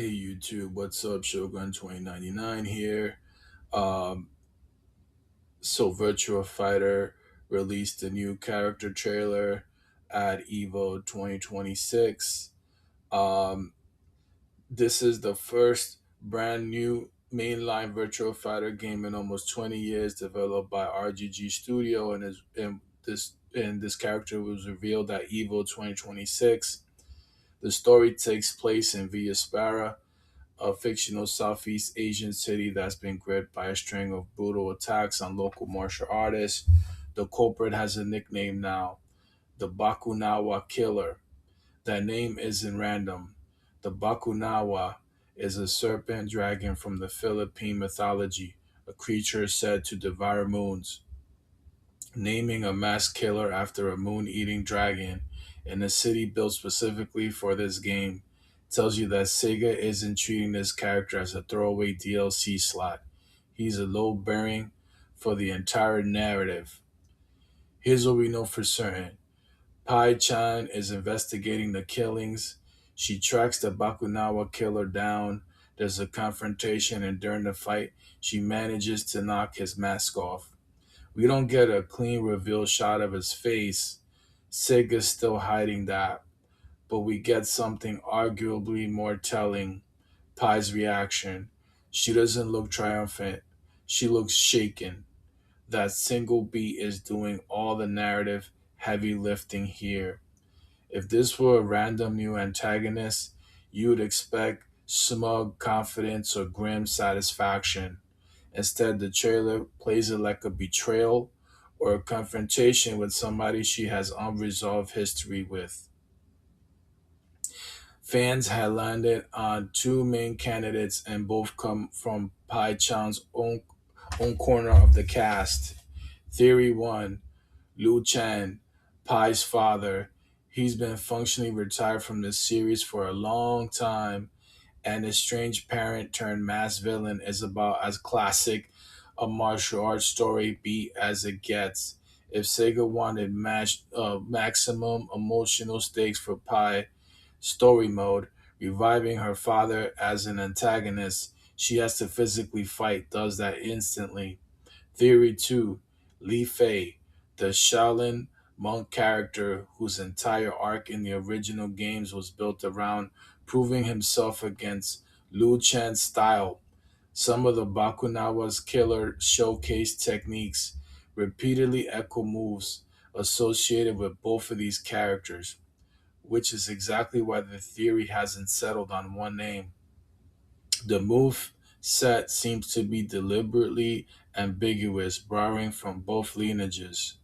Hey YouTube, what's up? Shogun 2099 here. Um, Virtua Fighter released a new character trailer at Evo 2026. Um, this is the first brand new mainline Virtua Fighter game in almost 20 years, developed by RGG Studio, and this character was revealed at Evo 2026. The story takes place in Villa, a fictional Southeast Asian city that's been gripped by a string of brutal attacks on local martial artists. The culprit has a nickname now, the Bakunawa Killer. That name isn't random. The Bakunawa is a serpent dragon from the Philippine mythology, a creature said to devour moons. Naming a mass killer after a moon eating dragon in a city built specifically for this game tells you that Sega isn't treating this character as a throwaway DLC slot. He's a load bearing for the entire narrative. Here's what we know for certain: Pai Chan is investigating the killings. She tracks the Bakunawa killer down. There's a confrontation, and during the fight, she manages to knock his mask off. We don't get a clean reveal shot of his face. Sega's still hiding that, but we get something arguably more telling: Pai's reaction. She doesn't look triumphant, she looks shaken. That single beat is doing all the narrative heavy lifting here. If this were a random new antagonist, you'd expect smug confidence or grim satisfaction. Instead, the trailer plays it like a betrayal or a confrontation with somebody she has unresolved history with. Fans had landed on two main candidates, and both come from Pai Chan's own corner of the cast. Theory 1: Liu Chen, Pai's father. He's been functionally retired from the series for a long time, and his strange parent turned mass villain is about as classic a martial arts story beat as it gets. If Sega wanted maximum emotional stakes for Pi story mode, reviving her father as an antagonist she has to physically fight does that instantly. Theory 2: Li Fei, the Shaolin monk character whose entire arc in the original games was built around proving himself against Liu Chan's style. Some of the Bakunawa's killer showcase techniques repeatedly echo moves associated with both of these characters, which is exactly why the theory hasn't settled on one name. The move set seems to be deliberately ambiguous, borrowing from both lineages.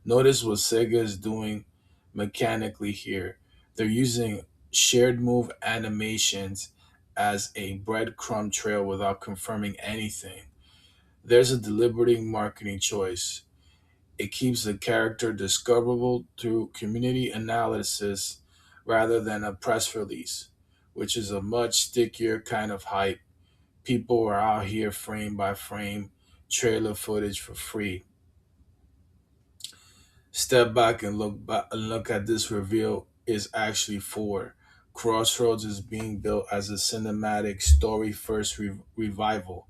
Notice what Sega is doing mechanically here. They're using shared move animations as a breadcrumb trail without confirming anything. There's a deliberate marketing choice. It keeps the character discoverable through community analysis rather than a press release, which is a much stickier kind of hype. People are out here frame by frame trailer footage for free. Step back and look at this reveal is actually for. Crossroads is being built as a cinematic story first revival,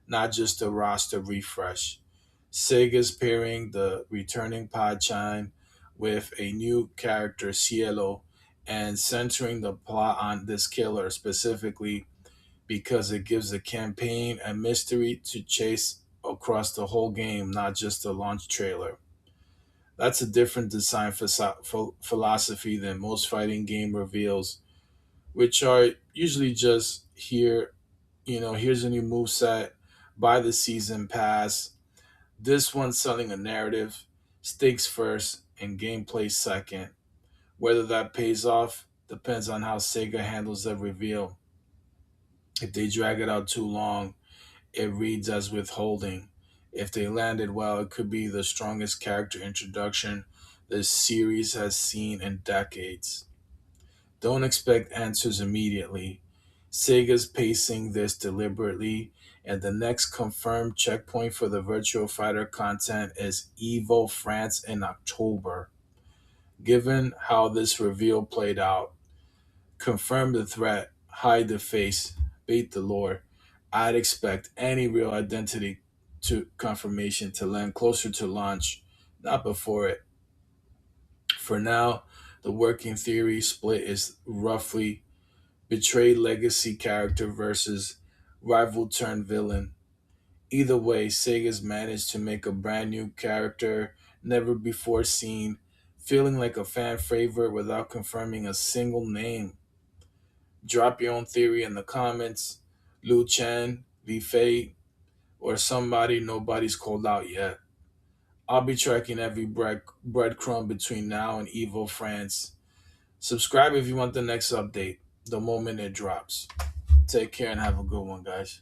not just a roster refresh. Sega's pairing the returning Pachan with a new character, Cielo, and centering the plot on this killer specifically because it gives the campaign a mystery to chase across the whole game, not just the launch trailer. That's a different design philosophy than most fighting game reveals, which are usually just here, here's a new move set, buy the season pass. This one's selling a narrative, stakes first, and gameplay second. Whether that pays off depends on how Sega handles the reveal. If they drag it out too long, it reads as withholding. If they landed well, it could be the strongest character introduction this series has seen in decades. Don't expect answers immediately. Sega's pacing this deliberately, and the next confirmed checkpoint for the Virtual Fighter content is Evo France in October. Given how this reveal played out, confirm the threat. hide the face, bait the lore. I'd expect any real identity to confirmation to land closer to launch, not before it. For now, the working theory split is roughly betrayed legacy character versus rival turned villain. Either way, Sega's managed to make a brand new character never before seen, feeling like a fan favorite without confirming a single name. Drop your own theory in the comments. Liu Chen, Li Fei, or somebody nobody's called out yet. I'll be tracking every breadcrumb between now and Evo France. Subscribe if you want the next update, the moment it drops. Take care and have a good one, guys.